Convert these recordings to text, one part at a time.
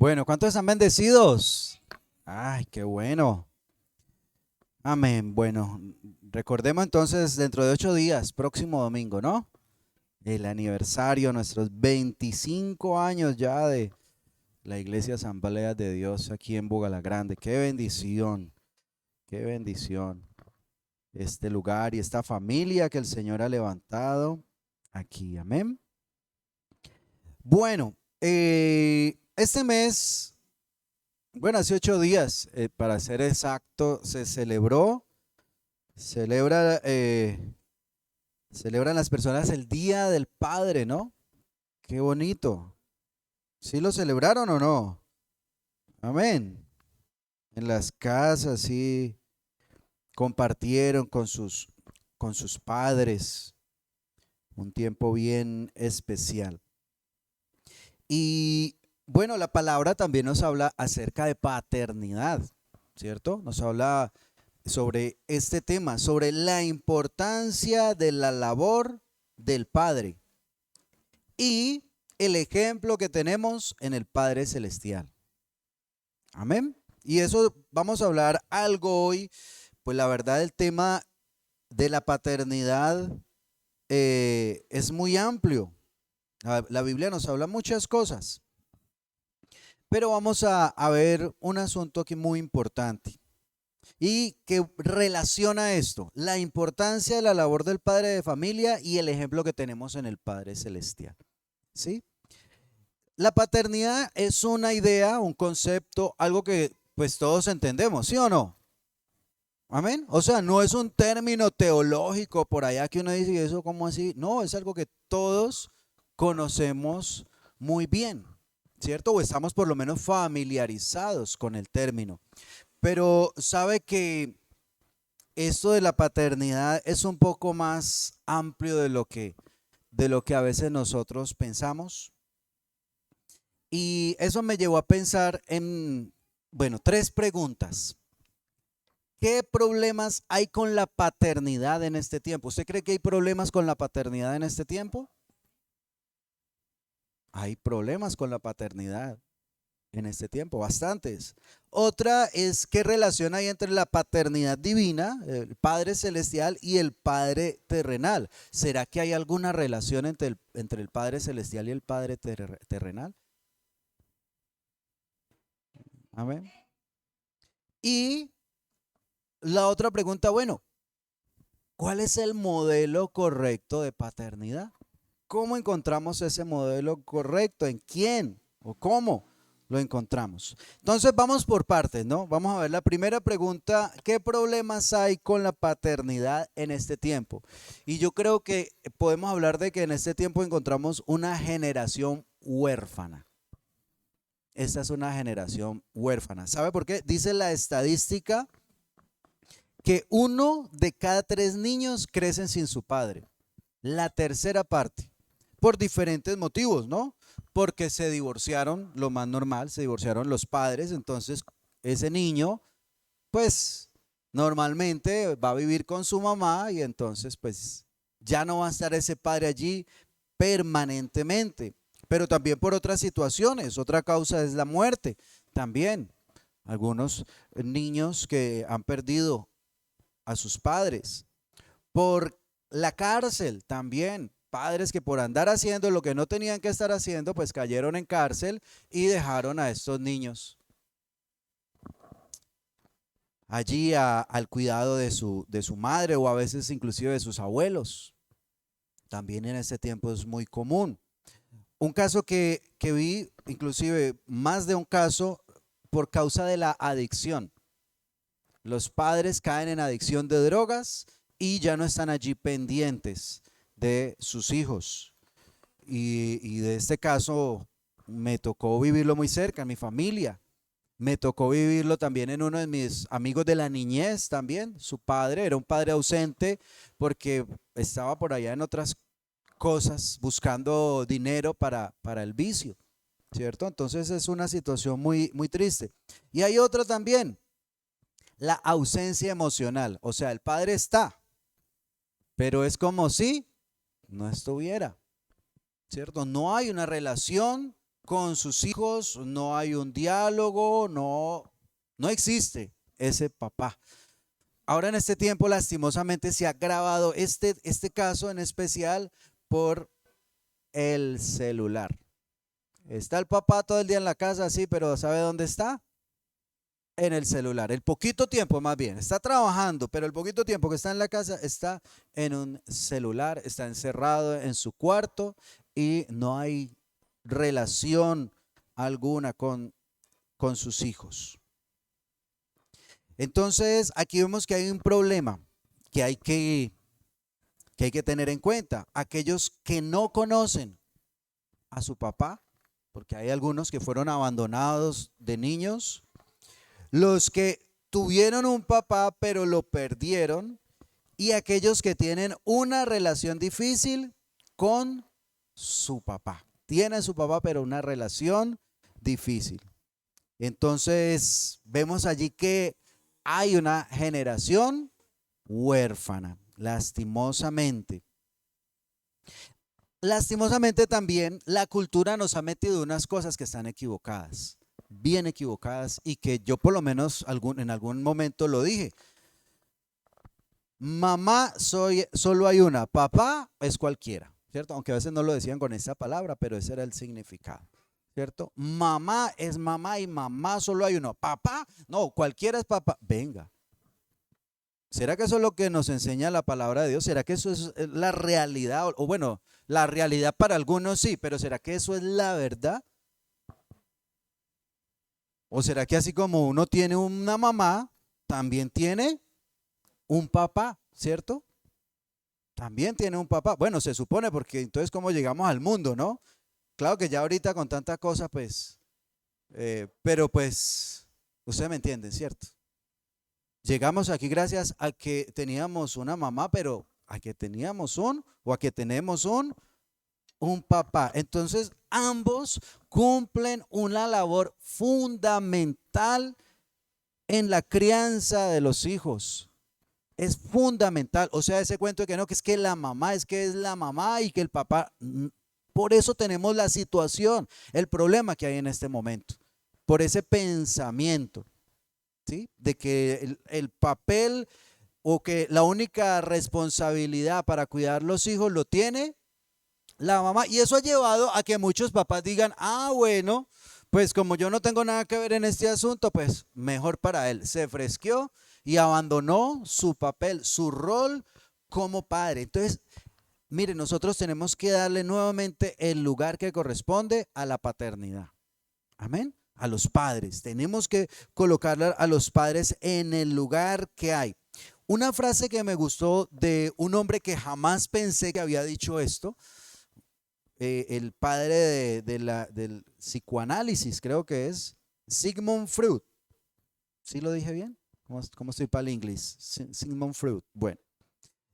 Bueno, ¿cuántos están bendecidos? Ay, qué bueno. Amén. Bueno, recordemos entonces dentro de 8 días, próximo domingo, ¿no? El aniversario, nuestros 25 años ya de la Iglesia Asamblea de Dios aquí en Grande. Qué bendición este lugar y esta familia que el Señor ha levantado aquí. Amén. Bueno, este mes, bueno, hace 8 días, para ser exacto, celebra, celebran las personas el Día del Padre, ¿no? Qué bonito. ¿Sí lo celebraron o no? Amén. En las casas, sí, compartieron con sus padres un tiempo bien especial. Y bueno, la palabra también nos habla acerca de paternidad, ¿cierto? Nos habla sobre este tema, sobre la importancia de la labor del Padre y el ejemplo que tenemos en el Padre Celestial. Amén. Y eso vamos a hablar algo hoy, pues la verdad el tema de la paternidad es muy amplio. La Biblia nos habla muchas cosas, pero vamos a ver un asunto aquí muy importante y que relaciona esto, la importancia de la labor del padre de familia y el ejemplo que tenemos en el Padre Celestial. ¿Sí? La paternidad es una idea, un concepto, algo que pues todos entendemos, ¿sí o no? Amén. O sea, no es un término teológico por allá que uno dice, ¿y eso cómo así? No, es algo que todos conocemos muy bien, ¿cierto? O estamos por lo menos familiarizados con el término. Pero sabe que esto de la paternidad es un poco más amplio de lo que a veces nosotros pensamos. Y eso me llevó a pensar en, bueno, 3 preguntas. ¿Qué problemas hay con la paternidad en este tiempo? ¿Usted cree que hay problemas con la paternidad en este tiempo? Hay problemas con la paternidad en este tiempo, bastantes. Otra es qué relación hay entre la paternidad divina, el Padre Celestial, y el Padre terrenal. ¿Será que hay alguna relación entre el Padre Celestial y el Padre terrenal? Amén. Y la otra pregunta, bueno, ¿cuál es el modelo correcto de paternidad? ¿Cómo encontramos ese modelo correcto? ¿En quién o cómo lo encontramos? Entonces vamos por partes, ¿no? Vamos a ver la primera pregunta, ¿qué problemas hay con la paternidad en este tiempo? Y yo creo que podemos hablar de que en este tiempo encontramos una generación huérfana. Esta es una generación huérfana. ¿Sabe por qué? Dice la estadística que 1 de cada 3 niños crecen sin su padre. La tercera parte, por diferentes motivos, ¿no? Porque se divorciaron, lo más normal, se divorciaron los padres, entonces ese niño, pues normalmente va a vivir con su mamá y entonces pues ya no va a estar ese padre allí permanentemente, pero también por otras situaciones, otra causa es la muerte, también algunos niños que han perdido a sus padres, por la cárcel también. Padres que por andar haciendo lo que no tenían que estar haciendo, pues cayeron en cárcel y dejaron a estos niños allí al cuidado de su madre o a veces inclusive de sus abuelos. También en este tiempo es muy común. Un caso que vi, inclusive más de un caso, por causa de la adicción. Los padres caen en adicción de drogas y ya no están allí pendientes de sus hijos. Y de este caso me tocó vivirlo muy cerca, en mi familia. Me tocó vivirlo también en uno de mis amigos de la niñez también. Su padre era un padre ausente porque estaba por allá en otras cosas buscando dinero para el vicio, ¿cierto? Entonces es una situación muy, muy triste. Y hay otra también, la ausencia emocional. O sea, el padre está, pero es como si no estuviera. ¿Cierto? No hay una relación con sus hijos, no hay un diálogo, no existe ese papá. Ahora en este tiempo lastimosamente se ha agravado este caso en especial por el celular. Está el papá todo el día en la casa, sí, pero ¿sabe dónde está? En el celular. El poquito tiempo más bien. Está trabajando, pero el poquito tiempo que está en la casa está en un celular, está encerrado en su cuarto y no hay relación alguna con sus hijos. Entonces, aquí vemos que hay un problema que hay que tener en cuenta. Aquellos que no conocen a su papá, porque hay algunos que fueron abandonados de niños, los que tuvieron un papá pero lo perdieron, y aquellos que tienen una relación difícil con su papá. Tienen su papá pero una relación difícil. Entonces, vemos allí que hay una generación huérfana, lastimosamente. Lastimosamente también la cultura nos ha metido unas cosas que están equivocadas, bien equivocadas, y que yo por lo menos en algún momento lo dije. Mamá solo hay una, papá es cualquiera, ¿cierto? Aunque a veces no lo decían con esa palabra, pero ese era el significado, ¿cierto? Mamá es mamá y mamá solo hay uno. Papá, no, cualquiera es papá. Venga. ¿Será que eso es lo que nos enseña la palabra de Dios? ¿Será que eso es la realidad? O bueno, la realidad para algunos sí, pero ¿será que eso es la verdad? ¿O será que así como uno tiene una mamá, también tiene un papá, ¿cierto? También tiene un papá. Bueno, se supone, porque entonces cómo llegamos al mundo, ¿no? Claro que ya ahorita con tanta cosa, pues, pero pues, ustedes me entienden, ¿cierto? Llegamos aquí gracias a que teníamos una mamá, pero a que teníamos o a que tenemos un papá. Entonces, ambos cumplen una labor fundamental en la crianza de los hijos. Es fundamental. O sea, ese cuento de que no, que es que la mamá, es que es la mamá y que el papá. Por eso tenemos la situación, el problema que hay en este momento, por ese pensamiento, ¿sí? De que el papel o que la única responsabilidad para cuidar los hijos lo tiene la mamá. Y eso ha llevado a que muchos papás digan, ah, bueno, pues como yo no tengo nada que ver en este asunto, pues mejor para él. Se fresqueó y abandonó su papel, su rol como padre. Entonces, mire, nosotros tenemos que darle nuevamente el lugar que corresponde a la paternidad. Amén. A los padres. Tenemos que colocar a los padres en el lugar que hay. Una frase que me gustó de un hombre que jamás pensé que había dicho esto, el padre del psicoanálisis, creo que es Sigmund Freud. ¿Sí lo dije bien? ¿Cómo estoy para el inglés? Sigmund Freud. Bueno,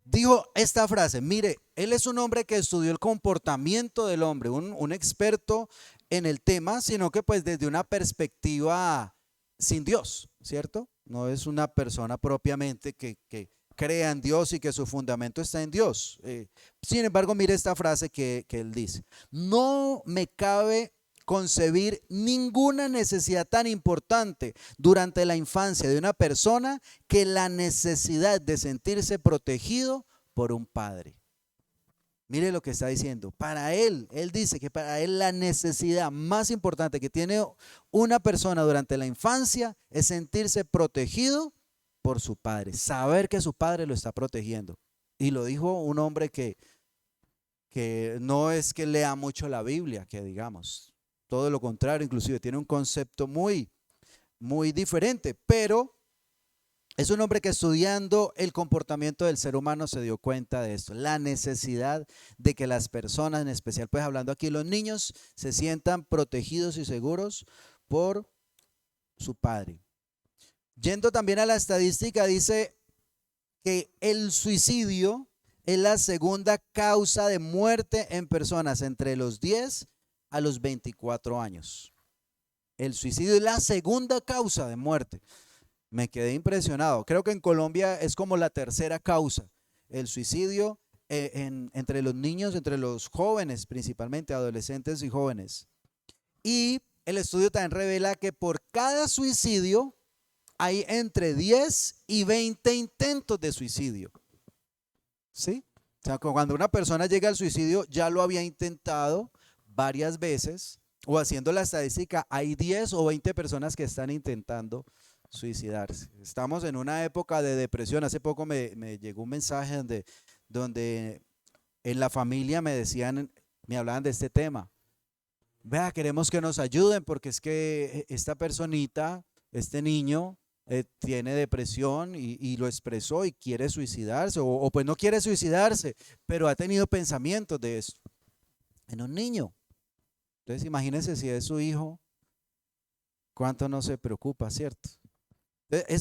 dijo esta frase. Mire, él es un hombre que estudió el comportamiento del hombre, un experto en el tema, sino que pues desde una perspectiva sin Dios, ¿cierto? No es una persona propiamente que crea en Dios y que su fundamento está en Dios. Sin embargo, mire esta frase que él dice: no me cabe concebir ninguna necesidad tan importante durante la infancia de una persona que la necesidad de sentirse protegido por un padre. Mire lo que está diciendo. Para él dice que para él la necesidad más importante que tiene una persona durante la infancia es sentirse protegido por su padre, saber que su padre lo está protegiendo. Y lo dijo un hombre que no es que lea mucho la Biblia, que digamos, todo lo contrario, inclusive tiene un concepto muy, muy diferente, pero es un hombre que estudiando el comportamiento del ser humano se dio cuenta de esto, la necesidad de que las personas, en especial pues hablando aquí los niños, se sientan protegidos y seguros por su padre. Yendo también a la estadística, dice que el suicidio es la segunda causa de muerte en personas entre los 10 a los 24 años. El suicidio es la segunda causa de muerte. Me quedé impresionado. Creo que en Colombia es como la tercera causa, el suicidio entre los niños, entre los jóvenes, principalmente adolescentes y jóvenes. Y el estudio también revela que por cada suicidio hay entre 10 y 20 intentos de suicidio. ¿Sí? O sea, cuando una persona llega al suicidio, ya lo había intentado varias veces, o haciendo la estadística, hay 10 o 20 personas que están intentando suicidarse. Estamos en una época de depresión. Hace poco me llegó un mensaje donde en la familia me decían, me hablaban de este tema. Vea, queremos que nos ayuden porque es que esta personita, este niño, tiene depresión y lo expresó y quiere suicidarse, o pues no quiere suicidarse, pero ha tenido pensamientos de eso en un niño. Entonces imagínense si es su hijo, cuánto no se preocupa, ¿cierto?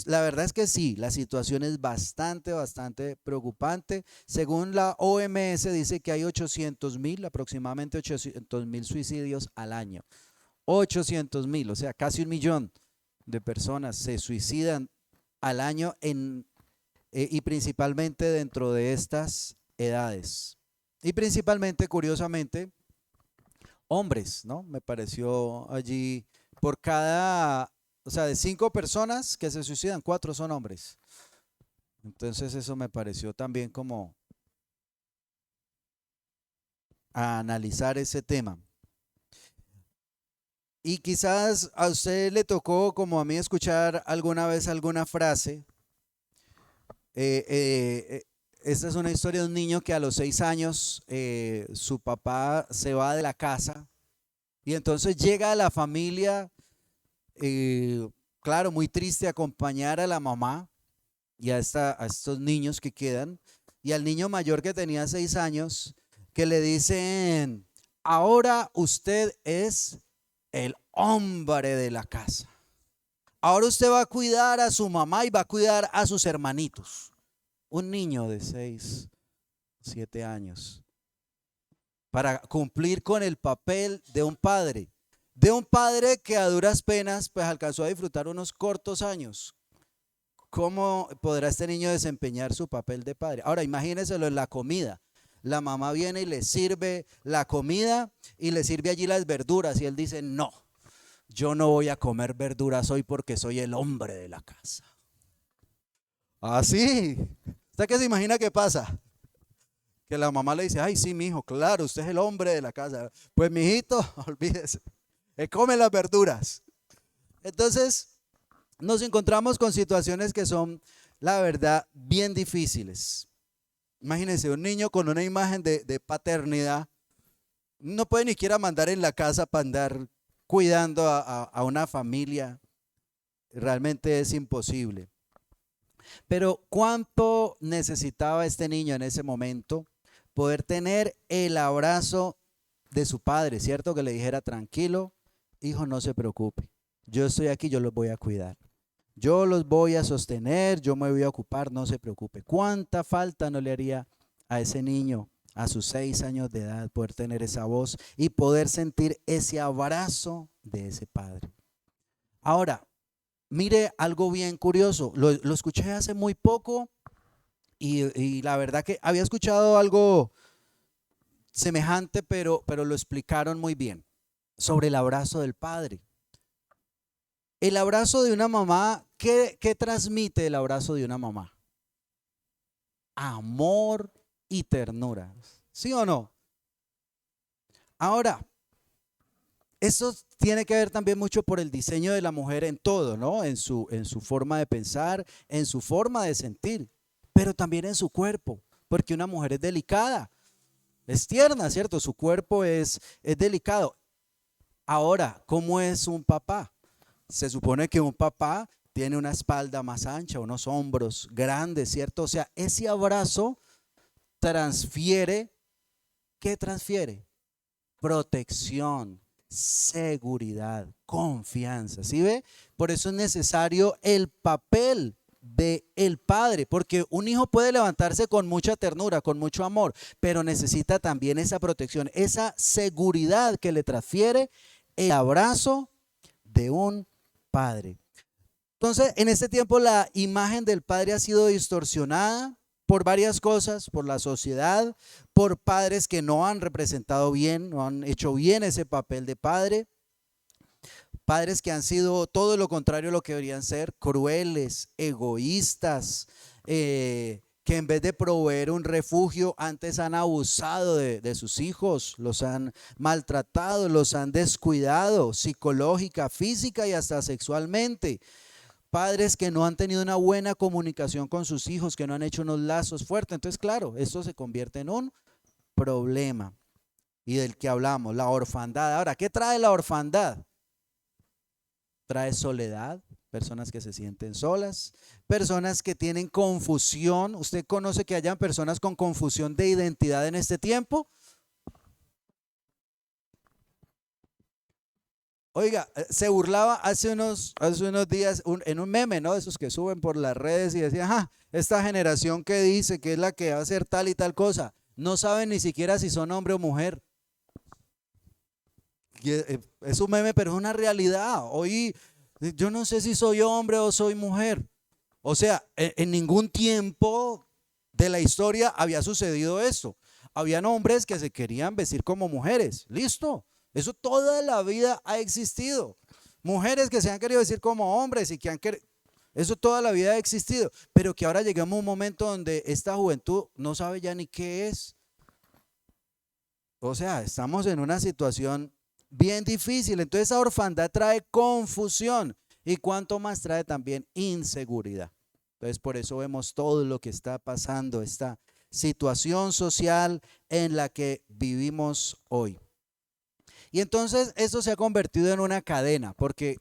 La verdad es que sí, la situación es bastante preocupante. Según la OMS dice que hay 800,000, aproximadamente 800,000 suicidios al año. 800,000, o sea, casi 1,000,000 de personas se suicidan al año y principalmente dentro de estas edades. Y principalmente, curiosamente, hombres, ¿no? Me pareció allí por cada, o sea, de 5 personas que se suicidan, 4 son hombres. Entonces eso me pareció también como a analizar ese tema. Y quizás a usted le tocó, como a mí, escuchar alguna vez alguna frase. Esta es una historia de un niño que a los 6 años su papá se va de la casa y entonces llega a la familia, claro, muy triste, a acompañar a la mamá y a estos niños que quedan, y al niño mayor que tenía 6 años, que le dicen, ahora usted es el hombre de la casa. Ahora usted va a cuidar a su mamá y va a cuidar a sus hermanitos. Un niño de 6, 7 años. Para cumplir con el papel de un padre. De un padre que a duras penas pues alcanzó a disfrutar unos cortos años. ¿Cómo podrá este niño desempeñar su papel de padre? Ahora imagínenselo en la comida. La mamá viene y le sirve la comida y le sirve allí las verduras y él dice, no, yo no voy a comer verduras hoy porque soy el hombre de la casa. Ah, sí. ¿Usted qué se imagina que pasa? Que la mamá le dice, ay, sí, mijo, claro, usted es el hombre de la casa. Pues, mijito, olvídese, come las verduras. Entonces, nos encontramos con situaciones que son, la verdad, bien difíciles. Imagínense, un niño con una imagen de paternidad, no puede ni siquiera mandar en la casa para andar cuidando a una familia. Realmente es imposible. Pero ¿cuánto necesitaba este niño en ese momento poder tener el abrazo de su padre, cierto? Que le dijera, tranquilo, hijo, no se preocupe, yo estoy aquí, yo los voy a cuidar, yo los voy a sostener, yo me voy a ocupar, no se preocupe. ¿Cuánta falta no le haría a ese niño a sus 6 años de edad poder tener esa voz y poder sentir ese abrazo de ese padre? Ahora, mire algo bien curioso, lo escuché hace muy poco y la verdad que había escuchado algo semejante, pero lo explicaron muy bien sobre el abrazo del padre. El abrazo de una mamá, ¿qué transmite el abrazo de una mamá? Amor y ternura, ¿sí o no? Ahora, eso tiene que ver también mucho por el diseño de la mujer en todo, ¿no? En su forma de pensar, en su forma de sentir, pero también en su cuerpo, porque una mujer es delicada, es tierna, ¿cierto? Su cuerpo es delicado. Ahora, ¿cómo es un papá? Se supone que un papá tiene una espalda más ancha, unos hombros grandes, ¿cierto? O sea, ese abrazo transfiere, ¿qué transfiere? Protección, seguridad, confianza, ¿sí ve? Por eso es necesario el papel del padre, porque un hijo puede levantarse con mucha ternura, con mucho amor, pero necesita también esa protección, esa seguridad que le transfiere el abrazo de un padre. Entonces, en este tiempo la imagen del padre ha sido distorsionada por varias cosas, por la sociedad, por padres que no han representado bien, no han hecho bien ese papel de padre. Padres que han sido todo lo contrario a lo que deberían ser, crueles, egoístas, que en vez de proveer un refugio, antes han abusado de sus hijos, los han maltratado, los han descuidado psicológica, física y hasta sexualmente. Padres que no han tenido una buena comunicación con sus hijos, que no han hecho unos lazos fuertes. Entonces, claro, esto se convierte en un problema. Y del que hablamos, la orfandad. Ahora, ¿qué trae la orfandad? Trae soledad, personas que se sienten solas, personas que tienen confusión. ¿Usted conoce que hayan personas con confusión de identidad en este tiempo? Oiga, se burlaba hace unos días en un meme, ¿no? Esos que suben por las redes y decían, esta generación que dice que es la que va a hacer tal y tal cosa, no saben ni siquiera si son hombre o mujer. Es un meme, pero es una realidad. Hoy yo no sé si soy hombre o soy mujer. O sea, en ningún tiempo de la historia había sucedido esto. Habían hombres que se querían vestir como mujeres. Listo. Eso toda la vida ha existido. Mujeres que se han querido vestir como hombres y que han querido... Eso toda la vida ha existido. Pero que ahora llegamos a un momento donde esta juventud no sabe ya ni qué es. O sea, estamos en una situación bien difícil. Entonces esa orfandad trae confusión y cuanto más trae también inseguridad. Entonces por eso vemos todo lo que está pasando, esta situación social en la que vivimos hoy. Y entonces esto se ha convertido en una cadena, porque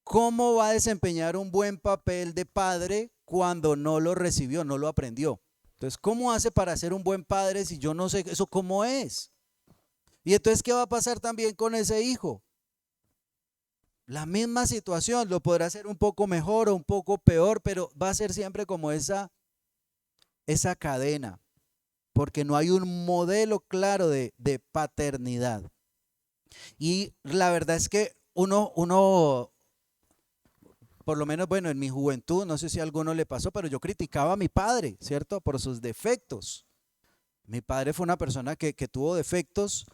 ¿cómo va a desempeñar un buen papel de padre cuando no lo recibió, no lo aprendió? Entonces, ¿cómo hace para ser un buen padre si yo no sé eso cómo es? Y entonces, ¿qué va a pasar también con ese hijo? La misma situación, lo podrá hacer un poco mejor o un poco peor, pero va a ser siempre como esa cadena, porque no hay un modelo claro de paternidad. Y la verdad es que uno, por lo menos, bueno, en mi juventud, no sé si a alguno le pasó, pero yo criticaba a mi padre, ¿cierto? Por sus defectos. Mi padre fue una persona que tuvo defectos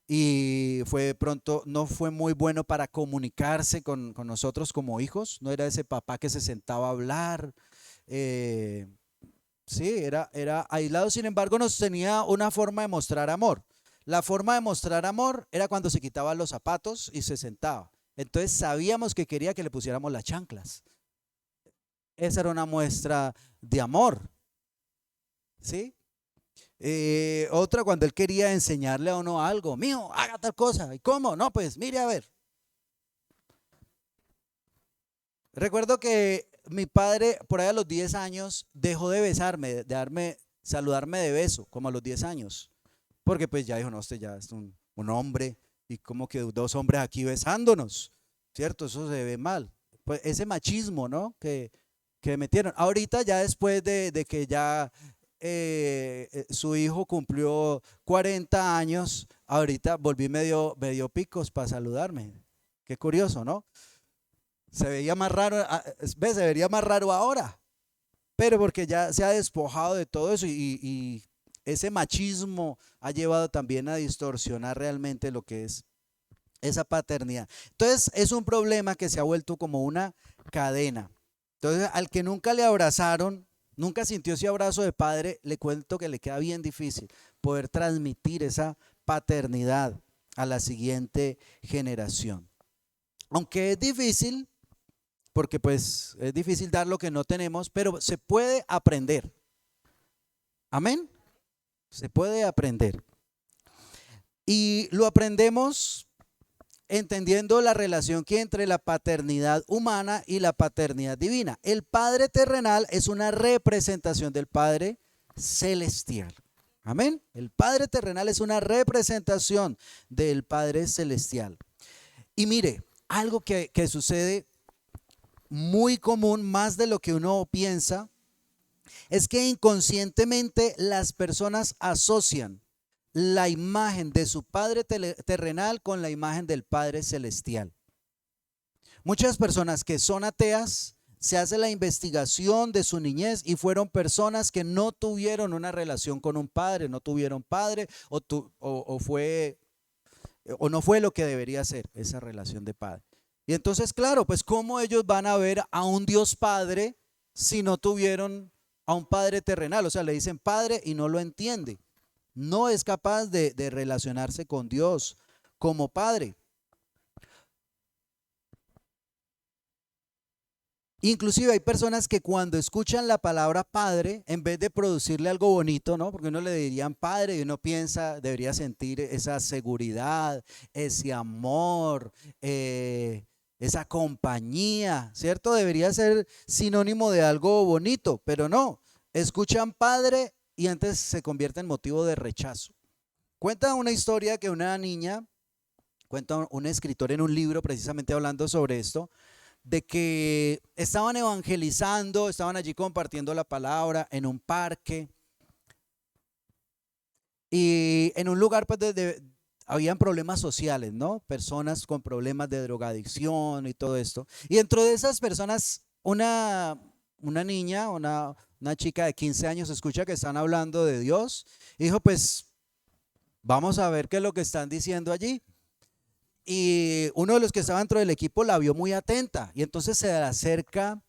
y fue pronto, no fue muy bueno para comunicarse con nosotros como hijos. No era ese papá que se sentaba a hablar. Sí, era aislado, sin embargo, nos tenía una forma de mostrar amor. La forma de mostrar amor era cuando se quitaba los zapatos y se sentaba. Entonces sabíamos que quería que le pusiéramos las chanclas. Esa era una muestra de amor, ¿sí? Otra cuando él quería enseñarle a uno algo, mío, haga tal cosa. ¿Y cómo? No, pues mire a ver. Recuerdo que mi padre por ahí a los 10 años dejó de besarme, saludarme de beso, como a los 10 años. Porque pues ya dijo, no, usted ya es un hombre y como que dos hombres aquí besándonos, ¿cierto? Eso se ve mal. Pues ese machismo, ¿no? Que metieron. Ahorita ya después de que ya su hijo cumplió 40 años, ahorita volví medio picos para saludarme. Qué curioso, ¿no? Se veía más raro, ¿ves? Se vería más raro ahora, pero porque ya se ha despojado de todo eso y ese machismo ha llevado también a distorsionar realmente lo que es esa paternidad. Entonces es un problema que se ha vuelto como una cadena. Entonces al que nunca le abrazaron, nunca sintió ese abrazo de padre, le cuento que le queda bien difícil poder transmitir esa paternidad a la siguiente generación. Aunque es difícil, porque pues es difícil dar lo que no tenemos, pero se puede aprender. Amén. Se puede aprender. Y lo aprendemos entendiendo la relación que hay entre la paternidad humana y la paternidad divina. El Padre terrenal es una representación del Padre celestial. Amén. El Padre terrenal es una representación del Padre celestial. Y mire, algo que sucede muy común, más de lo que uno piensa, es que inconscientemente las personas asocian la imagen de su padre terrenal con la imagen del Padre celestial. Muchas personas que son ateas se hace la investigación de su niñez y fueron personas que no tuvieron una relación con un padre, no tuvieron padre o fue o no fue lo que debería ser esa relación de padre. Y entonces, claro, pues cómo ellos van a ver a un Dios Padre si no tuvieron a un Padre terrenal. O sea, le dicen Padre y no lo entiende. No es capaz de relacionarse con Dios como Padre. Inclusive hay personas que cuando escuchan la palabra padre, en vez de producirle algo bonito, ¿no? Porque uno le dirían padre y uno piensa, debería sentir esa seguridad, ese amor, esa compañía, ¿cierto? Debería ser sinónimo de algo bonito, pero no. Escuchan padre y antes se convierte en motivo de rechazo. Cuenta una historia que una niña, cuenta un escritor en un libro precisamente hablando sobre esto, de que estaban evangelizando, estaban allí compartiendo la palabra en un parque y en un lugar pues habían problemas sociales, ¿no? Personas con problemas de drogadicción y todo esto. Y dentro de esas personas, una niña, una chica de 15 años escucha que están hablando de Dios y dijo, pues vamos a ver qué es lo que están diciendo allí. Y uno de los que estaba dentro del equipo la vio muy atenta y entonces se le acerca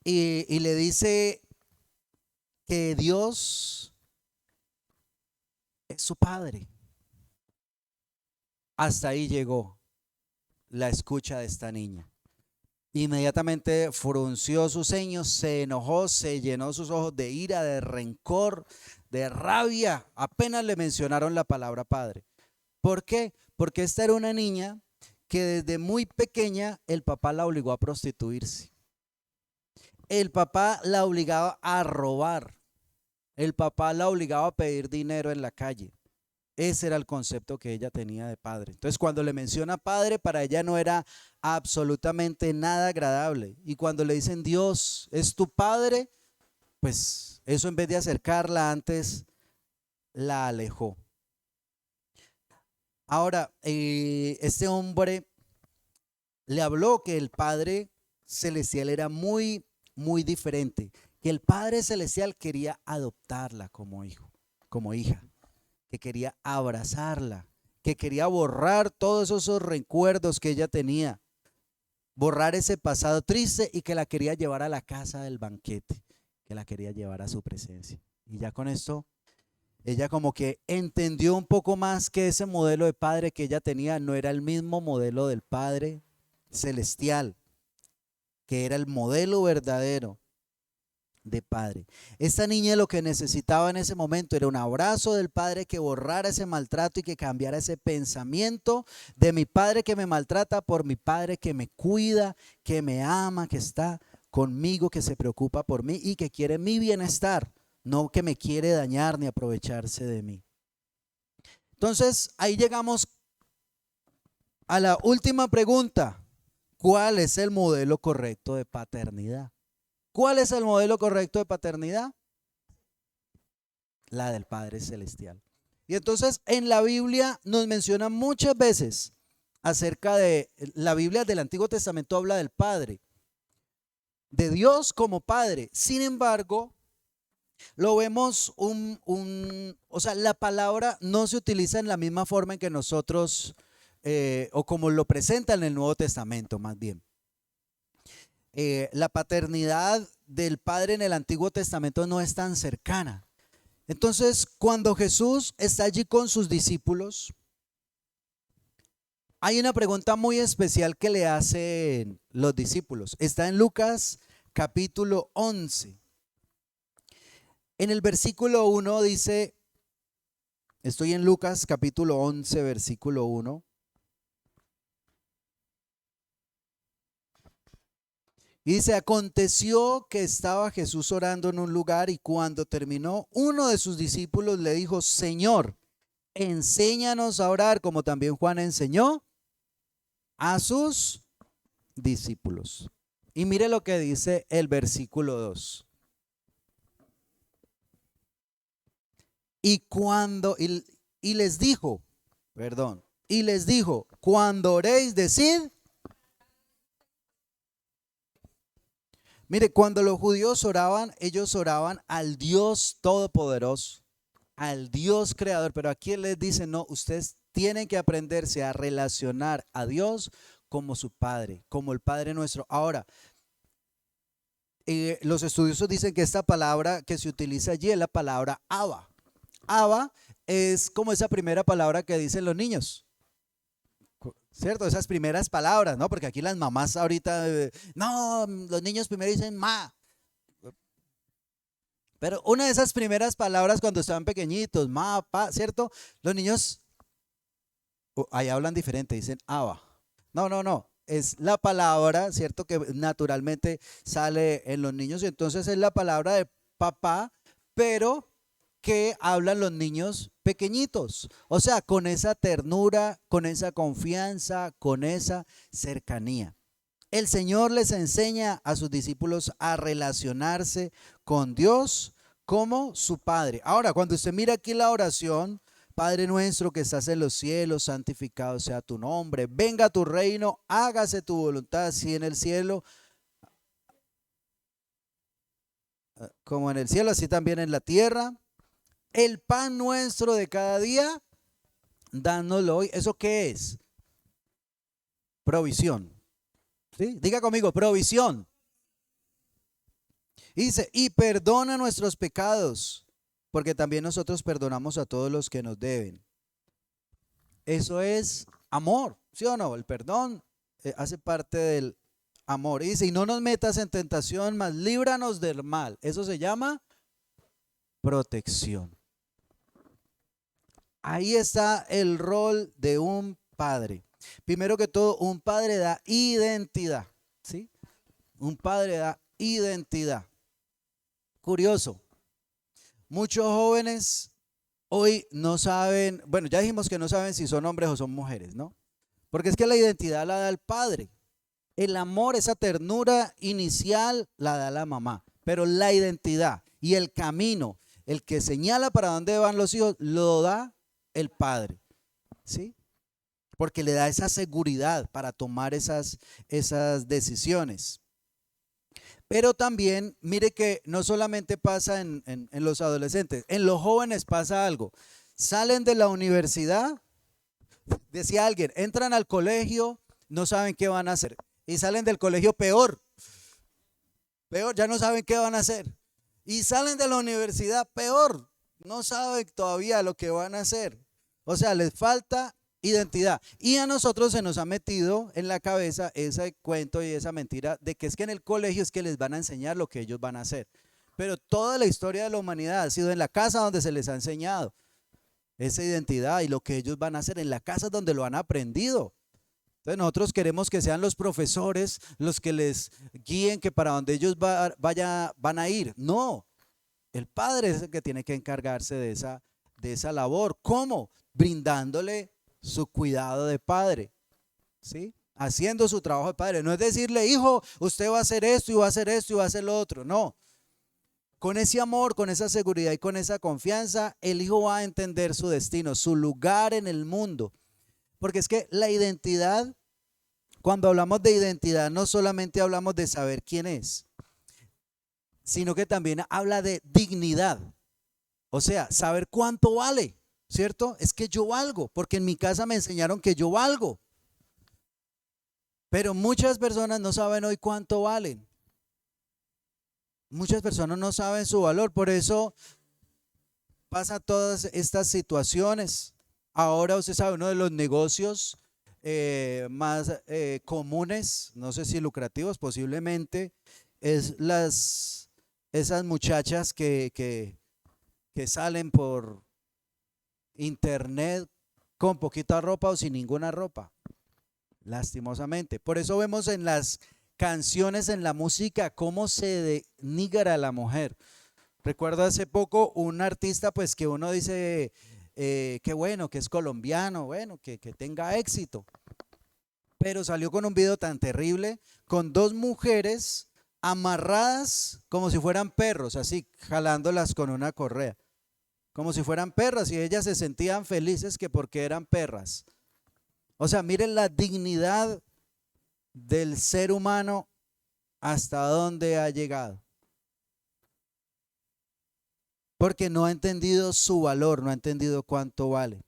y le dice que Dios es su padre. Hasta ahí llegó la escucha de esta niña. Inmediatamente frunció sus ceños, se enojó, se llenó sus ojos de ira, de rencor, de rabia. Apenas le mencionaron la palabra padre. ¿Por qué? Porque esta era una niña que desde muy pequeña el papá la obligó a prostituirse. El papá la obligaba a robar. El papá la obligaba a pedir dinero en la calle. Ese era el concepto que ella tenía de padre. Entonces, cuando le menciona padre, para ella no era absolutamente nada agradable. Y cuando le dicen Dios es tu padre, pues eso en vez de acercarla antes, la alejó. Ahora, este hombre le habló que el Padre Celestial era muy, muy diferente, que el Padre Celestial quería adoptarla como hijo, como hija, que quería abrazarla, que quería borrar todos esos recuerdos que ella tenía, borrar ese pasado triste y que la quería llevar a la casa del banquete, que la quería llevar a su presencia. Y ya con esto ella como que entendió un poco más que ese modelo de padre que ella tenía no era el mismo modelo del Padre Celestial, que era el modelo verdadero de padre. Esta niña lo que necesitaba en ese momento era un abrazo del padre que borrara ese maltrato y que cambiara ese pensamiento de mi padre que me maltrata por mi padre que me cuida, que me ama, que está conmigo, que se preocupa por mí y que quiere mi bienestar. No que me quiere dañar ni aprovecharse de mí. Entonces, ahí llegamos a la última pregunta. ¿Cuál es el modelo correcto de paternidad? ¿Cuál es el modelo correcto de paternidad? La del Padre Celestial. Y entonces, en la Biblia nos menciona muchas veces acerca de, la Biblia del Antiguo Testamento habla del Padre, de Dios como Padre. Sin embargo, lo vemos o sea, la palabra no se utiliza en la misma forma en que nosotros, o como lo presenta en el Nuevo Testamento más bien. La paternidad del Padre en el Antiguo Testamento no es tan cercana. Entonces, cuando Jesús está allí con sus discípulos, hay una pregunta muy especial que le hacen los discípulos. Está en Lucas capítulo 11. En el versículo 1 dice, estoy en Lucas capítulo 11, versículo 1. Y dice, aconteció que estaba Jesús orando en un lugar y cuando terminó, uno de sus discípulos le dijo, Señor, enséñanos a orar como también Juan enseñó a sus discípulos. Y mire lo que dice el versículo 2. Y les dijo, cuando oréis, decid. Mire, cuando los judíos oraban, ellos oraban al Dios todopoderoso, al Dios creador, pero aquí él les dice, no, ustedes tienen que aprenderse a relacionar a Dios como su Padre, como el Padre nuestro. Ahora, los estudiosos dicen que esta palabra que se utiliza allí es la palabra Abba. Abba es como esa primera palabra que dicen los niños, ¿cierto? Esas primeras palabras, ¿no? Porque aquí las mamás ahorita, no, los niños primero dicen ma. Pero una de esas primeras palabras cuando estaban pequeñitos, ma, pa, ¿cierto? Los niños ahí hablan diferente, dicen Abba. No, no, no. Es la palabra, ¿cierto? Que naturalmente sale en los niños. Y entonces es la palabra de papá, pero que hablan los niños pequeñitos. O sea, con esa ternura, con esa confianza, con esa cercanía. El Señor les enseña a sus discípulos a relacionarse con Dios como su Padre. Ahora, cuando usted mira aquí la oración, Padre nuestro que estás en los cielos, santificado sea tu nombre, venga tu reino, hágase tu voluntad, así en el cielo, como en el cielo, así también en la tierra. El pan nuestro de cada día, dánoslo hoy. ¿Eso qué es? Provisión. ¿Sí? Diga conmigo, provisión. Y dice, y perdona nuestros pecados, porque también nosotros perdonamos a todos los que nos deben. Eso es amor, ¿sí o no? El perdón hace parte del amor. Y dice, y no nos metas en tentación, mas líbranos del mal. Eso se llama protección. Ahí está el rol de un padre. Primero que todo, un padre da identidad, ¿sí? Un padre da identidad. Curioso, muchos jóvenes hoy no saben, bueno, ya dijimos que no saben si son hombres o son mujeres, ¿no? Porque es que la identidad la da el padre. El amor, esa ternura inicial la da la mamá. Pero la identidad y el camino, el que señala para dónde van los hijos, lo da el padre. ¿Sí? Porque le da esa seguridad para tomar esas decisiones. Pero también, mire que no solamente pasa en los adolescentes, en los jóvenes pasa algo. Salen de la universidad, decía alguien, entran al colegio, no saben qué van a hacer. Y salen del colegio peor, peor, ya no saben qué van a hacer. Y salen de la universidad peor, no saben todavía lo que van a hacer. O sea, les falta identidad. Y a nosotros se nos ha metido en la cabeza ese cuento y esa mentira de que es que en el colegio es que les van a enseñar lo que ellos van a hacer. Pero toda la historia de la humanidad ha sido en la casa donde se les ha enseñado esa identidad y lo que ellos van a hacer, en la casa donde lo han aprendido. Entonces nosotros queremos que sean los profesores los que les guíen, que para donde ellos van a ir. No, el padre es el que tiene que encargarse de esa labor. ¿Cómo? Brindándole su cuidado de padre, ¿sí? Haciendo su trabajo de padre. No es decirle, hijo, usted va a hacer esto y va a hacer esto y va a hacer lo otro. No. Con ese amor, con esa seguridad y con esa confianza, el hijo va a entender su destino, su lugar en el mundo. Porque es que la identidad, cuando hablamos de identidad, no solamente hablamos de saber quién es, sino que también habla de dignidad. O sea, saber cuánto vale, ¿cierto? Es que yo valgo, porque en mi casa me enseñaron que yo valgo. Pero muchas personas no saben hoy cuánto valen. Muchas personas no saben su valor, por eso pasa todas estas situaciones. Ahora usted sabe, uno de los negocios más comunes, no sé si lucrativos posiblemente, es esas muchachas que salen por internet con poquita ropa o sin ninguna ropa, lastimosamente. Por eso vemos en las canciones, en la música, cómo se denigra a la mujer. Recuerdo hace poco un artista pues que uno dice, qué bueno, que es colombiano, bueno, que tenga éxito. Pero salió con un video tan terrible, con dos mujeres amarradas como si fueran perros, así jalándolas con una correa, como si fueran perras, y ellas se sentían felices que porque eran perras. O sea, miren la dignidad del ser humano hasta dónde ha llegado. Porque no ha entendido su valor, no ha entendido cuánto vale.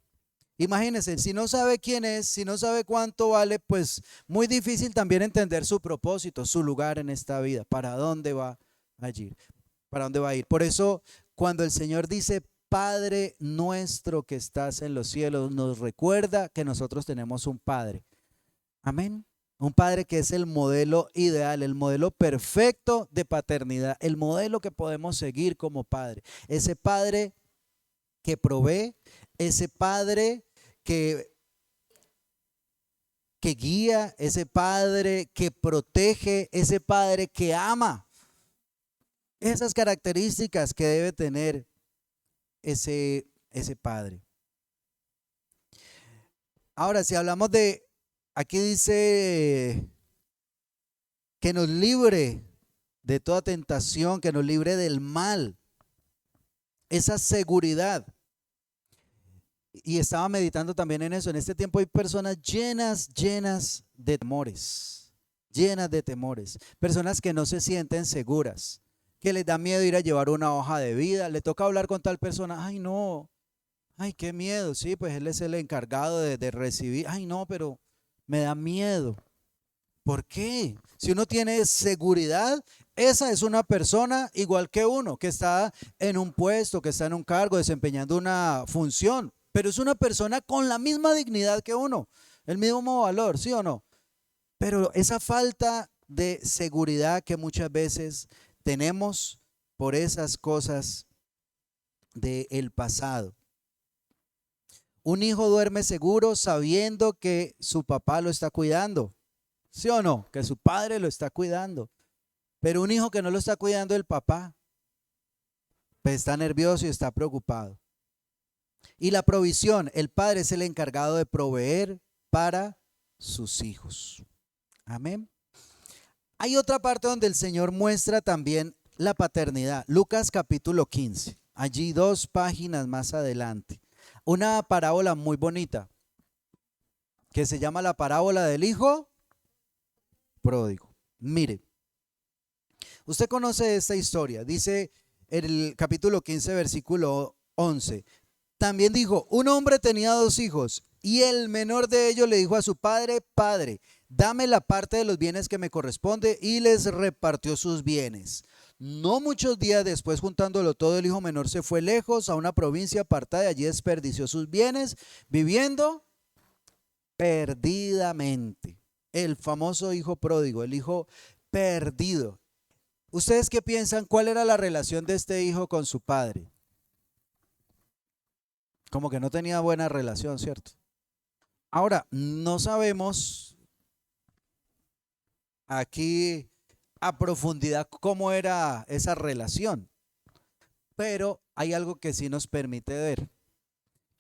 Imagínense, si no sabe quién es, si no sabe cuánto vale, pues muy difícil también entender su propósito, su lugar en esta vida, para dónde va a ir, para dónde va a ir. Por eso, cuando el Señor dice, Padre nuestro que estás en los cielos, nos recuerda que nosotros tenemos un Padre. Amén. Un padre que es el modelo ideal, el modelo perfecto de paternidad, el modelo que podemos seguir como padre. Ese padre que provee, ese padre que, que guía, ese padre que protege, ese padre que ama. Esas características que debe tener ese padre. Ahora, si hablamos de, aquí dice que nos libre de toda tentación, que nos libre del mal, esa seguridad. Y estaba meditando también en eso. En este tiempo hay personas llenas de temores, llenas de temores. Personas que no se sienten seguras, que les da miedo ir a llevar una hoja de vida. Le toca hablar con tal persona. Ay, no, ay, qué miedo. Sí, pues él es el encargado de recibir. Ay, no, pero me da miedo. ¿Por qué? Si uno tiene seguridad, esa es una persona igual que uno, que está en un puesto, que está en un cargo, desempeñando una función, pero es una persona con la misma dignidad que uno, el mismo valor, ¿sí o no? Pero esa falta de seguridad que muchas veces tenemos por esas cosas del pasado. Un hijo duerme seguro sabiendo que su papá lo está cuidando. ¿Sí o no? Que su padre lo está cuidando. Pero un hijo que no lo está cuidando el papá, pues está nervioso y está preocupado. Y la provisión, el padre es el encargado de proveer para sus hijos. Amén. Hay otra parte donde el Señor muestra también la paternidad. Lucas capítulo 15. Allí 2 páginas más adelante. Una parábola muy bonita que se llama la parábola del hijo pródigo. Mire, usted conoce esta historia. Dice el capítulo 15, versículo 11. También dijo, un hombre tenía 2 hijos y el menor de ellos le dijo a su padre, Padre, dame la parte de los bienes que me corresponde, y les repartió sus bienes. No muchos días después, juntándolo todo, el hijo menor se fue lejos a una provincia apartada y allí desperdició sus bienes viviendo perdidamente. El famoso hijo pródigo, el hijo perdido. ¿Ustedes qué piensan? ¿Cuál era la relación de este hijo con su padre? Como que no tenía buena relación, ¿cierto? Ahora, no sabemos aquí a profundidad cómo era esa relación, pero hay algo que sí nos permite ver,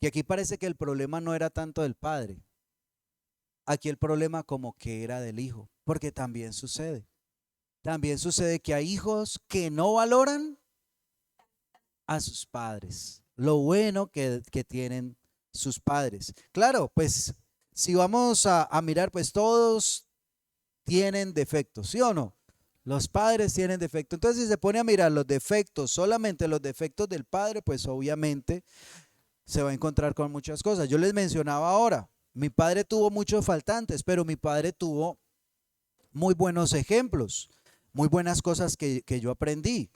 que aquí parece que el problema no era tanto del padre, aquí el problema como que era del hijo, porque también sucede que hay hijos que no valoran a sus padres, lo bueno que tienen sus padres. Claro, pues si vamos a mirar, pues todos tienen defectos, ¿sí o no? Los padres tienen defectos. Entonces, si se pone a mirar los defectos, solamente los defectos del padre, pues obviamente se va a encontrar con muchas cosas. Yo les mencionaba ahora, mi padre tuvo muchos faltantes, pero mi padre tuvo muy buenos ejemplos, muy buenas cosas que yo aprendí.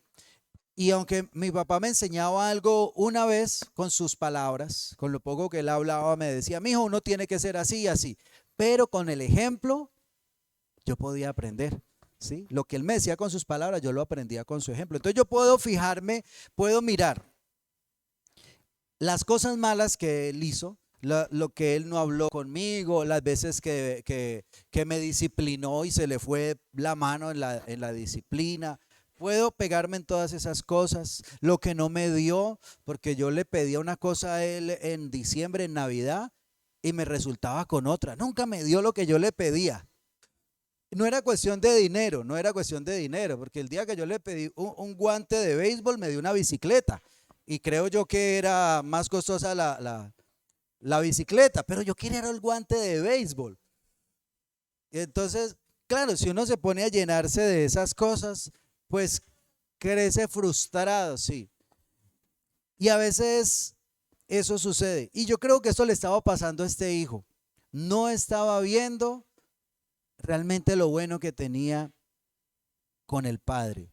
Y aunque mi papá me enseñaba algo una vez con sus palabras, con lo poco que él hablaba, me decía, mijo, uno tiene que ser así y así. Pero con el ejemplo yo podía aprender, ¿sí? Lo que él me decía con sus palabras, yo lo aprendía con su ejemplo. Entonces yo puedo fijarme, puedo mirar las cosas malas que él hizo, lo que él no habló conmigo, las veces que me disciplinó y se le fue la mano en la disciplina. Puedo pegarme en todas esas cosas, lo que no me dio, porque yo le pedía una cosa a él en diciembre, en Navidad, y me resultaba con otra. Nunca me dio lo que yo le pedía. No era cuestión de dinero, no era cuestión de dinero, porque el día que yo le pedí un guante de béisbol me dio una bicicleta. Y creo yo que era más costosa la bicicleta, pero yo quería era el guante de béisbol. Y entonces, claro, si uno se pone a llenarse de esas cosas, pues crece frustrado, sí. Y a veces eso sucede. Y yo creo que esto le estaba pasando a este hijo. No estaba viendo realmente lo bueno que tenía con el padre.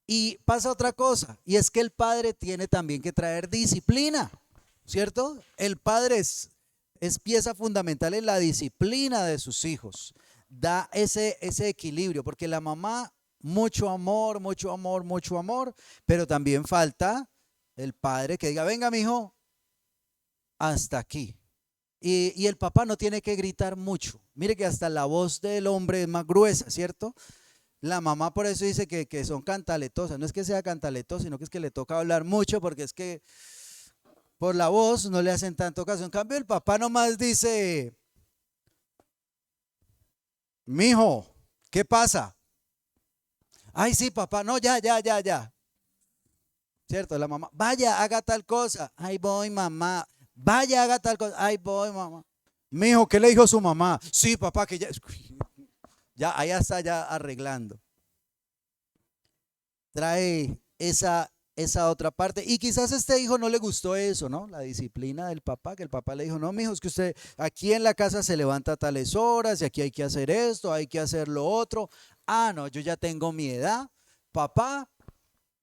Y pasa otra cosa, y es que el padre tiene también que traer disciplina, ¿cierto? El padre es pieza fundamental en la disciplina de sus hijos. Da ese equilibrio, porque la mamá, mucho amor, mucho amor, mucho amor, pero también falta el padre que diga, venga, mijo, hasta aquí. Y el papá no tiene que gritar mucho. Mire que hasta la voz del hombre es más gruesa, ¿cierto? La mamá por eso dice que son cantaletosas. No es que sea cantaletosa, sino que es que le toca hablar mucho porque es que por la voz no le hacen tanto caso. En cambio, el papá nomás dice, mijo, ¿qué pasa? Ay, sí, papá, no, ya, ya, ya, ya. ¿Cierto? La mamá, vaya, haga tal cosa. Ay, voy, mamá. Vaya, haga tal cosa. Ay, voy, mamá. Mijo, ¿qué le dijo su mamá? Sí, papá, que ya. Ya, allá está ya arreglando. Trae esa otra parte. Y quizás a este hijo no le gustó eso, ¿no? La disciplina del papá, que el papá le dijo, no, mijo, es que usted aquí en la casa se levanta a tales horas y aquí hay que hacer esto, hay que hacer lo otro. Ah, no, yo ya tengo mi edad. Papá,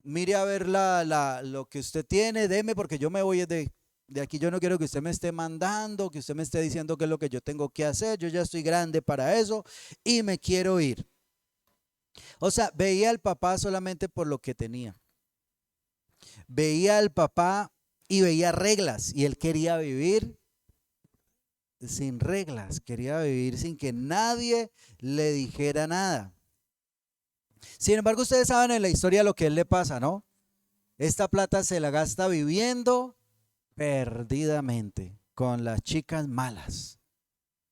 mire a ver lo que usted tiene, deme porque yo me voy de aquí. Yo no quiero que usted me esté mandando, que usted me esté diciendo qué es lo que yo tengo que hacer. Yo ya estoy grande para eso y me quiero ir. O sea, veía al papá solamente por lo que tenía. Veía al papá y veía reglas y él quería vivir sin reglas, quería vivir sin que nadie le dijera nada. Sin embargo, ustedes saben en la historia lo que a él le pasa, ¿no? Esta plata se la gasta viviendo perdidamente con las chicas malas.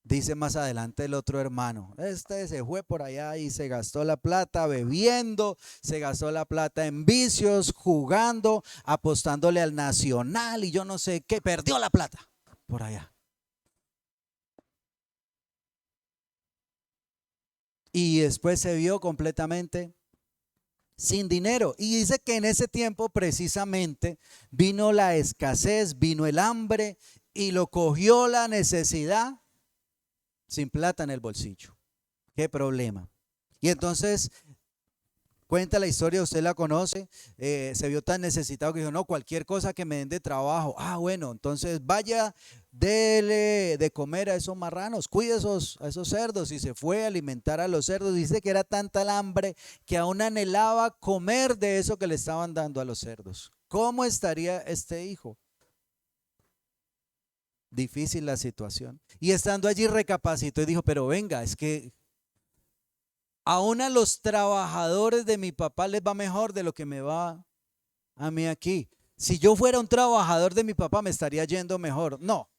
Dice más adelante el otro hermano, este se fue por allá y se gastó la plata bebiendo, se gastó la plata en vicios, jugando, apostándole al Nacional y yo no sé qué, perdió la plata por allá. Y después se vio completamente sin dinero. Y dice que en ese tiempo precisamente vino la escasez, vino el hambre y lo cogió la necesidad sin plata en el bolsillo. ¿Qué problema? Y entonces cuenta la historia, usted la conoce, se vio tan necesitado que dijo, no, cualquier cosa que me den de trabajo. Ah, bueno, entonces vaya, dele de comer a esos marranos, cuide a esos cerdos. Y se fue a alimentar a los cerdos. Dice que era tanta el hambre que aún anhelaba comer de eso que le estaban dando a los cerdos. ¿Cómo estaría este hijo? Difícil la situación. Y estando allí recapacitó y dijo, pero venga, es que aún a los trabajadores de mi papá les va mejor de lo que me va a mí aquí. Si yo fuera un trabajador de mi papá me estaría yendo mejor. No,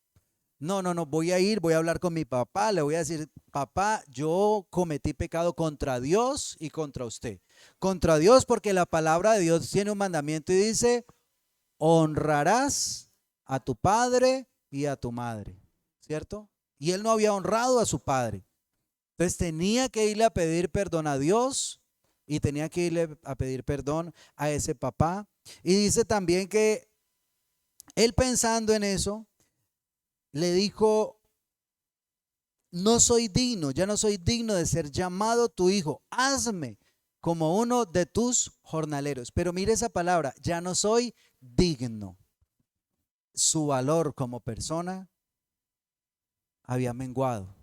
no, voy a ir, voy a hablar con mi papá, le voy a decir, papá, yo cometí pecado contra Dios y contra usted. Contra Dios porque la palabra de Dios tiene un mandamiento y dice, honrarás a tu padre y a tu madre, ¿cierto? Y él no había honrado a su padre. Entonces tenía que irle a pedir perdón a Dios y tenía que irle a pedir perdón a ese papá. Y dice también que él pensando en eso, le dijo, no soy digno, ya no soy digno de ser llamado tu hijo, hazme como uno de tus jornaleros. Pero mire esa palabra, ya no soy digno. Su valor como persona había menguado.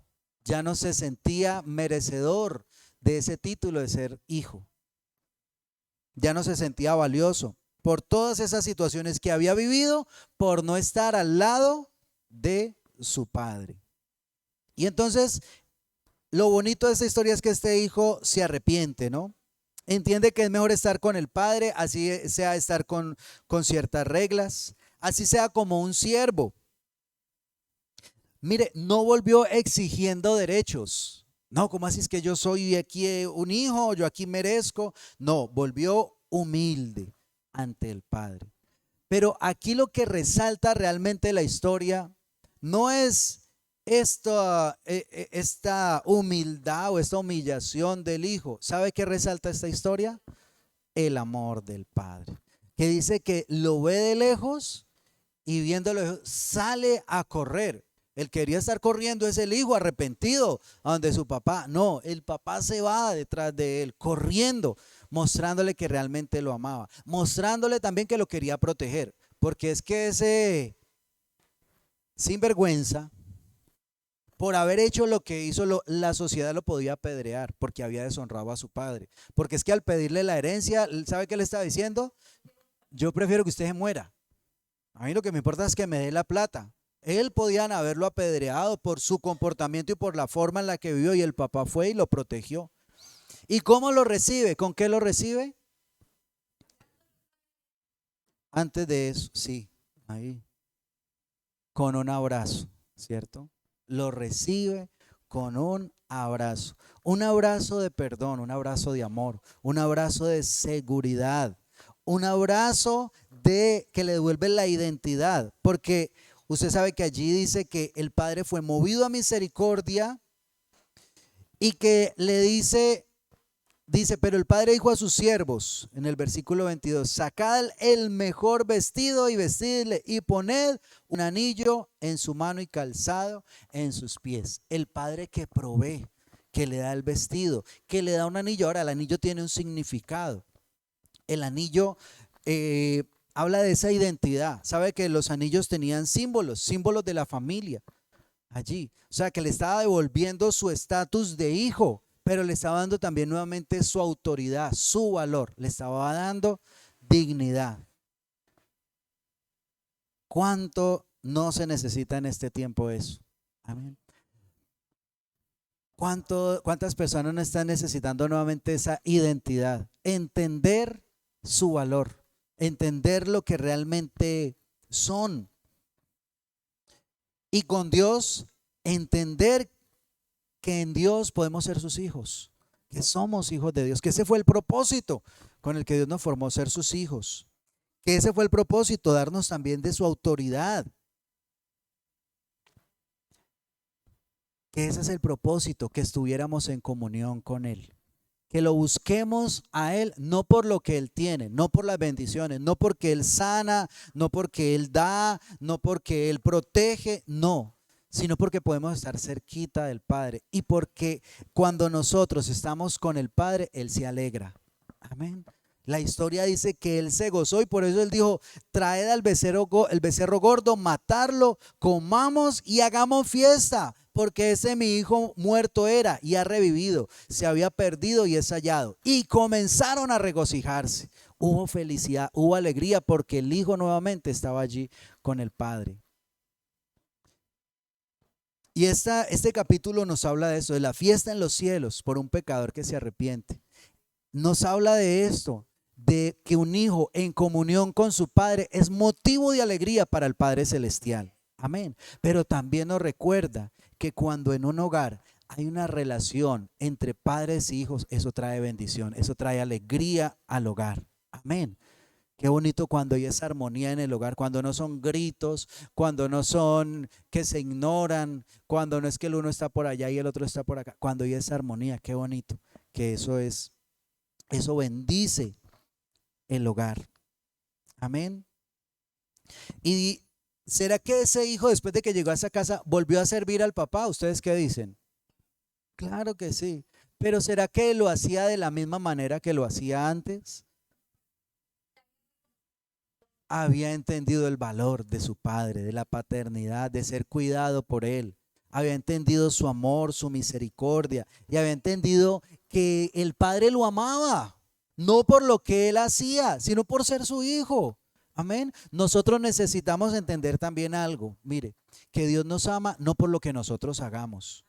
Ya no se sentía merecedor de ese título de ser hijo. Ya no se sentía valioso por todas esas situaciones que había vivido por no estar al lado de su padre. Y entonces, lo bonito de esta historia es que este hijo se arrepiente, ¿no? Entiende que es mejor estar con el padre, así sea estar con ciertas reglas, así sea como un siervo. Mire, no volvió exigiendo derechos. No, ¿cómo así es que yo soy aquí un hijo? Yo aquí merezco. No, volvió humilde ante el Padre. Pero aquí lo que resalta realmente la historia no es esta humildad o esta humillación del hijo. ¿Sabe qué resalta esta historia? El amor del Padre. Que dice que lo ve de lejos y viéndolo sale a correr. El que quería estar corriendo es el hijo arrepentido a donde su papá. No, el papá se va detrás de él corriendo, mostrándole que realmente lo amaba, mostrándole también que lo quería proteger, porque es que ese sinvergüenza, por haber hecho lo que hizo, la sociedad lo podía apedrear porque había deshonrado a su padre. Porque es que al pedirle la herencia, ¿sabe qué le estaba diciendo? Yo prefiero que usted se muera. A mí lo que me importa es que me dé la plata. Él podían haberlo apedreado por su comportamiento y por la forma en la que vivió, y el papá fue y lo protegió. ¿Y cómo lo recibe? ¿Con qué lo recibe? Antes de eso, sí, ahí, con un abrazo, ¿cierto? Lo recibe con un abrazo de perdón, un abrazo de amor, un abrazo de seguridad, un abrazo de que le devuelve la identidad, porque usted sabe que allí dice que el Padre fue movido a misericordia y que le dice, pero el Padre dijo a sus siervos en el versículo 22, sacad el mejor vestido y vestidle y poned un anillo en su mano y calzado en sus pies. El Padre que provee, que le da el vestido, que le da un anillo. Ahora, el anillo tiene un significado. El anillo habla de esa identidad. Sabe que los anillos tenían símbolos de la familia allí. O sea, que le estaba devolviendo su estatus de hijo, pero le estaba dando también nuevamente su autoridad, su valor. Le estaba dando dignidad. ¿Cuánto no se necesita en este tiempo eso? Amén. ¿Cuántas personas no están necesitando nuevamente esa identidad? Entender su valor, entender lo que realmente son. Y con Dios, entender que en Dios podemos ser sus hijos, que somos hijos de Dios, que ese fue el propósito con el que Dios nos formó, ser sus hijos, que ese fue el propósito, darnos también de su autoridad, que ese es el propósito, que estuviéramos en comunión con Él, que lo busquemos a Él, no por lo que Él tiene, no por las bendiciones, no porque Él sana, no porque Él da, no porque Él protege, no, sino porque podemos estar cerquita del Padre y porque cuando nosotros estamos con el Padre, Él se alegra. Amén. La historia dice que Él se gozó y por eso Él dijo, traed al el becerro gordo, matarlo, comamos y hagamos fiesta, porque ese mi hijo muerto era y ha revivido, se había perdido y es hallado. Y comenzaron a regocijarse. Hubo felicidad, hubo alegría porque el hijo nuevamente estaba allí con el Padre. Y este capítulo nos habla de eso, de la fiesta en los cielos por un pecador que se arrepiente. Nos habla de esto, de que un hijo en comunión con su padre es motivo de alegría para el Padre Celestial. Amén. Pero también nos recuerda que cuando en un hogar hay una relación entre padres y hijos, eso trae bendición, eso trae alegría al hogar. Amén. Qué bonito cuando hay esa armonía en el hogar, cuando no son gritos, cuando no son que se ignoran, cuando no es que el uno está por allá y el otro está por acá, cuando hay esa armonía, qué bonito, que eso bendice el hogar. Amén. ¿Y será que ese hijo después de que llegó a esa casa volvió a servir al papá? ¿Ustedes qué dicen? Claro que sí, pero ¿será que lo hacía de la misma manera que lo hacía antes? Había entendido el valor de su padre, de la paternidad, de ser cuidado por él. Había entendido su amor, su misericordia y había entendido que el padre lo amaba, no por lo que él hacía, sino por ser su hijo. Amén. Nosotros necesitamos entender también algo. Mire, que Dios nos ama no por lo que nosotros hagamos.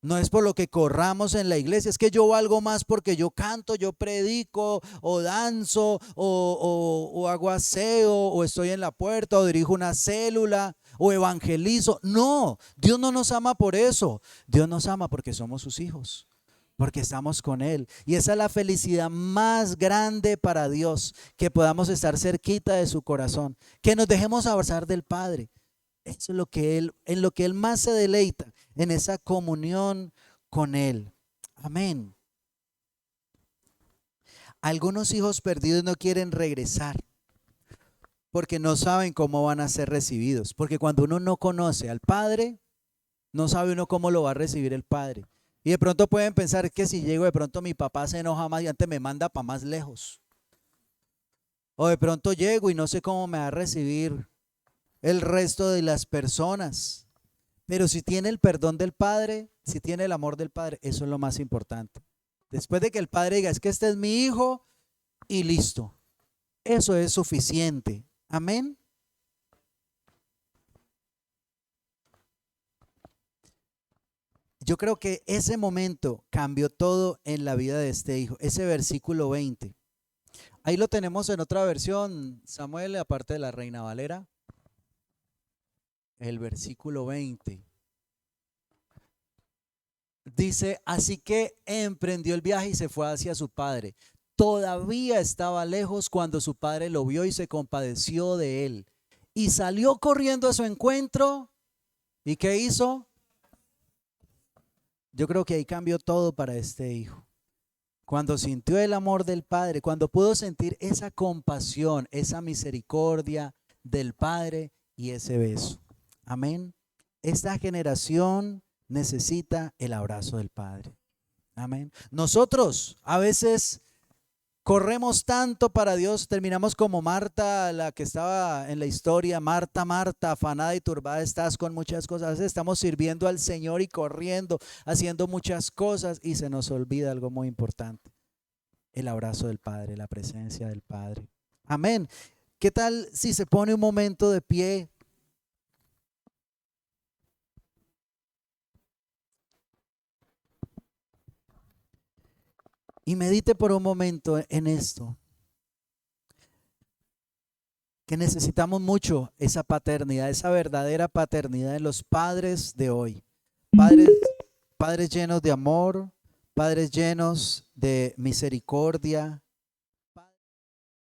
No es por lo que corramos en la iglesia, es que yo valgo más porque yo canto, yo predico, o danzo, o hago aseo, o estoy en la puerta, o dirijo una célula, o evangelizo. No, Dios no nos ama por eso. Dios nos ama porque somos sus hijos, porque estamos con Él. Y esa es la felicidad más grande para Dios, que podamos estar cerquita de su corazón, que nos dejemos abrazar del Padre. Eso es en lo que Él más se deleita, en esa comunión con Él. Amén. Algunos hijos perdidos no quieren regresar porque no saben cómo van a ser recibidos. Porque cuando uno no conoce al Padre, no sabe uno cómo lo va a recibir el Padre. Y de pronto pueden pensar que si llego, de pronto mi papá se enoja más y antes me manda para más lejos. O de pronto llego y no sé cómo me va a recibir el resto de las personas. Pero si tiene el perdón del Padre, si tiene el amor del Padre, eso es lo más importante. Después de que el Padre diga, es que este es mi hijo y listo. Eso es suficiente. Amén. Yo creo que ese momento cambió todo en la vida de este hijo. Ese versículo 20. Ahí lo tenemos en otra versión, Samuel, aparte de la Reina Valera. El versículo 20. Dice, así que emprendió el viaje y se fue hacia su padre. Todavía estaba lejos cuando su padre lo vio y se compadeció de él. Y salió corriendo a su encuentro. ¿Y qué hizo? Yo creo que ahí cambió todo para este hijo. Cuando sintió el amor del Padre, cuando pudo sentir esa compasión, esa misericordia del Padre y ese beso. Amén. Esta generación necesita el abrazo del Padre. Amén. Nosotros a veces corremos tanto para Dios, terminamos como Marta, la que estaba en la historia. Marta, Marta, afanada y turbada estás con muchas cosas. A veces estamos sirviendo al Señor y corriendo, haciendo muchas cosas y se nos olvida algo muy importante: el abrazo del Padre, la presencia del Padre. Amén. ¿Qué tal si se pone un momento de pie? Y medite por un momento en esto, que necesitamos mucho esa paternidad, esa verdadera paternidad en los padres de hoy. Padres, padres llenos de amor, padres llenos de misericordia,